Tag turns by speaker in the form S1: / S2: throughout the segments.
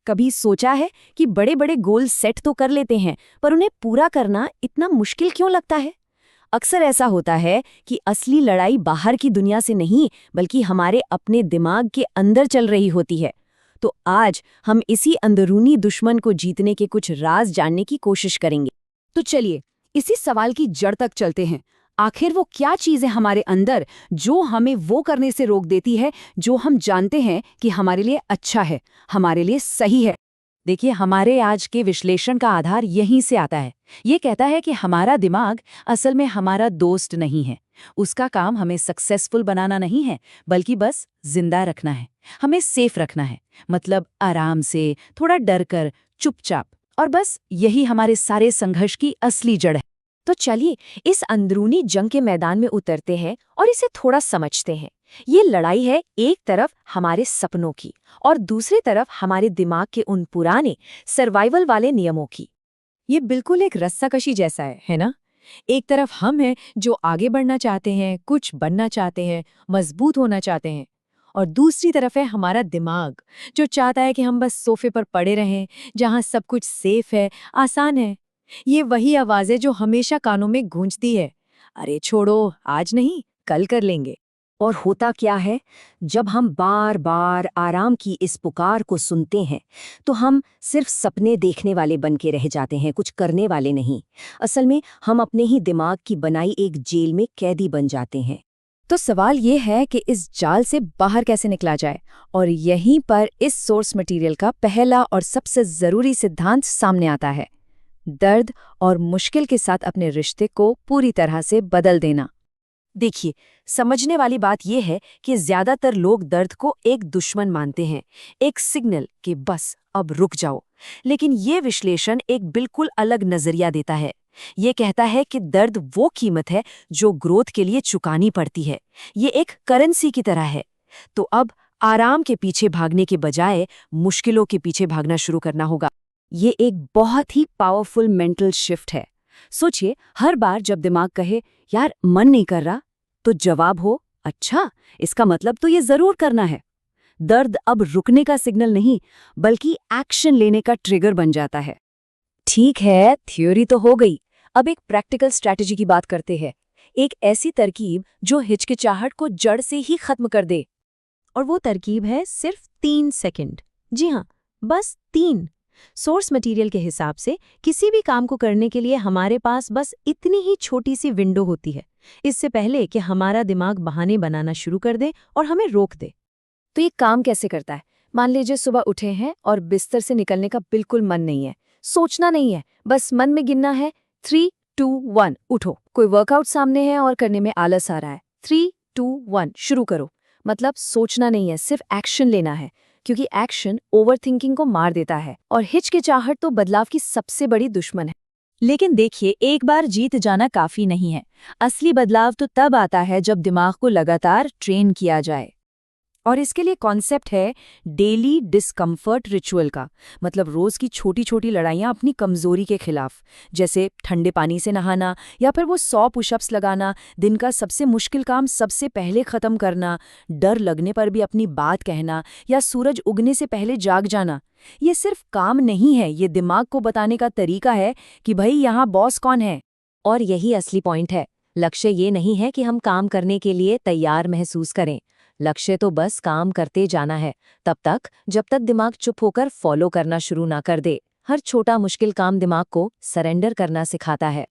S1: कभी सोचा है कि बड़े बड़े गोल सेट तो कर लेते हैं, पर उन्हें पूरा करना इतना मुश्किल क्यों लगता है? अक्सर ऐसा होता है कि असली लड़ाई बाहर की दुनिया से नहीं, बल्कि हमारे अपने दिमाग के अंदर चल रही होती है। तो आज हम इसी अंदरूनी दुश्मन को जीतने के कुछ राज जानने की कोशिश करेंगे।
S2: तो चलिए इसी सवाल की जड़ तक चलते हैं। आखिर वो क्या चीज़ है हमारे अंदर जो हमें वो करने से रोक देती है जो हम जानते हैं कि हमारे लिए अच्छा है, हमारे लिए सही है।
S3: देखिए, हमारे आज के विश्लेषण का आधार यहीं से आता है। ये कहता है कि हमारा दिमाग असल में हमारा दोस्त नहीं है। उसका काम हमें सक्सेसफुल बनाना नहीं है, बल्कि बस जिंदा रखना है, हमें सेफ रखना है। मतलब आराम से, थोड़ा डर कर, चुपचाप। और बस यही हमारे सारे संघर्ष की असली जड़ है।
S1: तो चलिए इस अंदरूनी जंग के मैदान में उतरते हैं और इसे थोड़ा समझते हैं। ये लड़ाई है एक तरफ हमारे सपनों की और दूसरी तरफ हमारे दिमाग के उन पुराने सर्वाइवल वाले नियमों की।
S2: ये बिल्कुल एक रस्साकशी जैसा है ना? एक तरफ हम हैं जो आगे बढ़ना चाहते हैं, कुछ बनना चाहते हैं, मजबूत होना चाहते हैं, और दूसरी तरफ है हमारा दिमाग जो चाहता है कि हम बस सोफे पर पड़े रहें, जहां सब कुछ सेफ है, आसान है। ये वही आवाज़ है जो हमेशा कानों में गूंजती है, अरे छोड़ो, आज नहीं, कल कर लेंगे।
S1: और होता क्या है, जब हम बार बार आराम की इस पुकार को सुनते हैं तो हम सिर्फ सपने देखने वाले बन के रह जाते हैं, कुछ करने वाले नहीं। असल में हम अपने ही दिमाग की बनाई एक जेल में कैदी बन जाते हैं।
S2: तो सवाल ये है कि इस जाल से बाहर कैसे निकला जाए, और यहीं पर इस सोर्स मटेरियल का पहला और सबसे ज़रूरी सिद्धांत सामने आता है। दर्द और मुश्किल के साथ अपने रिश्ते को पूरी तरह से बदल देना।
S1: देखिए, समझने वाली बात यह है कि ज्यादातर लोग दर्द को एक दुश्मन मानते हैं, एक सिग्नल कि बस अब रुक जाओ। लेकिन ये विश्लेषण एक बिल्कुल अलग नजरिया देता है। ये कहता है कि दर्द वो कीमत है जो ग्रोथ के लिए चुकानी पड़ती है। ये एक करेंसी की तरह है। तो अब आराम के पीछे भागने के बजाय मुश्किलों के पीछे भागना शुरू करना होगा। ये एक बहुत ही पावरफुल मेंटल शिफ्ट है। सोचिए, हर बार जब दिमाग कहे यार मन नहीं कर रहा, तो जवाब हो अच्छा, इसका मतलब तो ये जरूर करना है। दर्द अब रुकने का सिग्नल नहीं, बल्कि एक्शन लेने का ट्रिगर बन जाता है। ठीक है, थ्योरी तो हो गई। अब एक प्रैक्टिकल स्ट्रैटेजी की बात करते हैं। एक ऐसी तरकीब जो हिचकिचाहट को जड़ से ही खत्म कर दे।
S2: और वो तरकीब है सिर्फ 3 सेकंड। जी हाँ, बस 3। सोर्स मटेरियल के हिसाब से किसी भी काम को करने के लिए हमारे पास बस इतनी ही छोटी सी विंडो होती है, इससे पहले कि हमारा दिमाग बहाने बनाना शुरू कर दे और हमें रोक दे।
S1: तो ये काम कैसे करता है? मान लीजिए सुबह उठे हैं और बिस्तर से निकलने का बिल्कुल मन नहीं है, सोचना नहीं है, बस मन में गिनना है 3, 2, 1 उठो। कोई वर्कआउट सामने है और करने में आलस आ रहा है, 3, 2, 1 शुरू करो। मतलब सोचना नहीं है, सिर्फ एक्शन लेना है, क्योंकि एक्शन ओवरथिंकिंग को मार देता है और हिचकिचाहट तो बदलाव की सबसे बड़ी दुश्मन है।
S3: लेकिन देखिए, एक बार जीत जाना काफी नहीं है। असली बदलाव तो तब आता है जब दिमाग को लगातार ट्रेन किया जाए।
S1: और इसके लिए कॉन्सेप्ट है डेली डिस्कम्फर्ट रिचुअल का। मतलब रोज की छोटी छोटी लड़ाइयाँ अपनी कमजोरी के खिलाफ, जैसे ठंडे पानी से नहाना या फिर वो 100 पुशअप्स लगाना, दिन का सबसे मुश्किल काम सबसे पहले खत्म करना, डर लगने पर भी अपनी बात कहना, या सूरज उगने से पहले जाग जाना। ये सिर्फ काम नहीं है, ये दिमाग को बताने का तरीका है कि भाई यहाँ बॉस कौन है। और यही असली पॉइंट है। लक्ष्य ये नहीं है कि हम काम करने के लिए तैयार महसूस करें। लक्ष्य तो बस काम करते जाना है, तब तक जब तक दिमाग चुप होकर फॉलो करना शुरू ना कर दे। हर छोटा मुश्किल काम दिमाग को सरेंडर करना सिखाता है।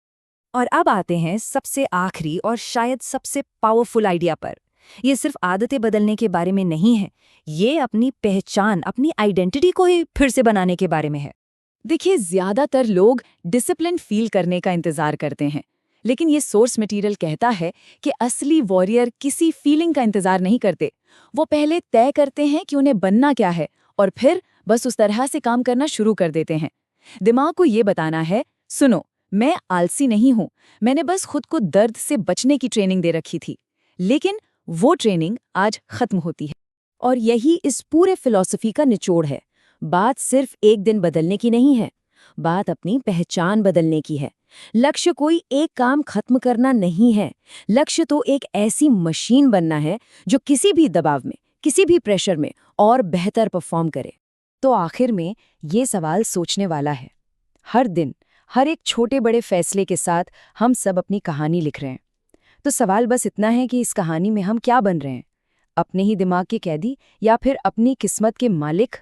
S2: और अब आते हैं सबसे आखिरी और शायद सबसे पावरफुल आइडिया पर। ये सिर्फ आदतें बदलने के बारे में नहीं है, ये अपनी पहचान, अपनी आइडेंटिटी को ही फिर से बनाने के बारे में है। देखिए, ज्यादातर लोग डिसिप्लिन फील करने का इंतजार करते हैं, लेकिन ये सोर्स मटेरियल कहता है कि असली वॉरियर किसी फीलिंग का इंतजार नहीं करते। वो पहले तय करते हैं कि उन्हें बनना क्या है और फिर बस उस तरह से काम करना शुरू कर देते हैं। दिमाग को ये बताना है, सुनो, मैं आलसी नहीं हूं, मैंने बस खुद को दर्द से बचने की ट्रेनिंग दे रखी थी। लेकिन वो ट्रेनिंग आज खत्म होती है। और यही इस पूरे फिलॉसफी का निचोड़ है। बात सिर्फ एक दिन बदलने की नहीं है, बात अपनी पहचान बदलने की है। लक्ष्य कोई एक काम खत्म करना नहीं है, लक्ष्य तो एक ऐसी मशीन बनना है जो किसी भी दबाव में, किसी भी प्रेशर में और बेहतर परफॉर्म करे। तो आखिर में ये सवाल सोचने वाला है। हर दिन, हर एक छोटे बड़े फैसले के साथ हम सब अपनी कहानी लिख रहे हैं। तो सवाल बस इतना है कि इस कहानी में हम क्या बन रहे हैं? अपने ही दिमाग के कैदी या फिर अपनी किस्मत के मालिक?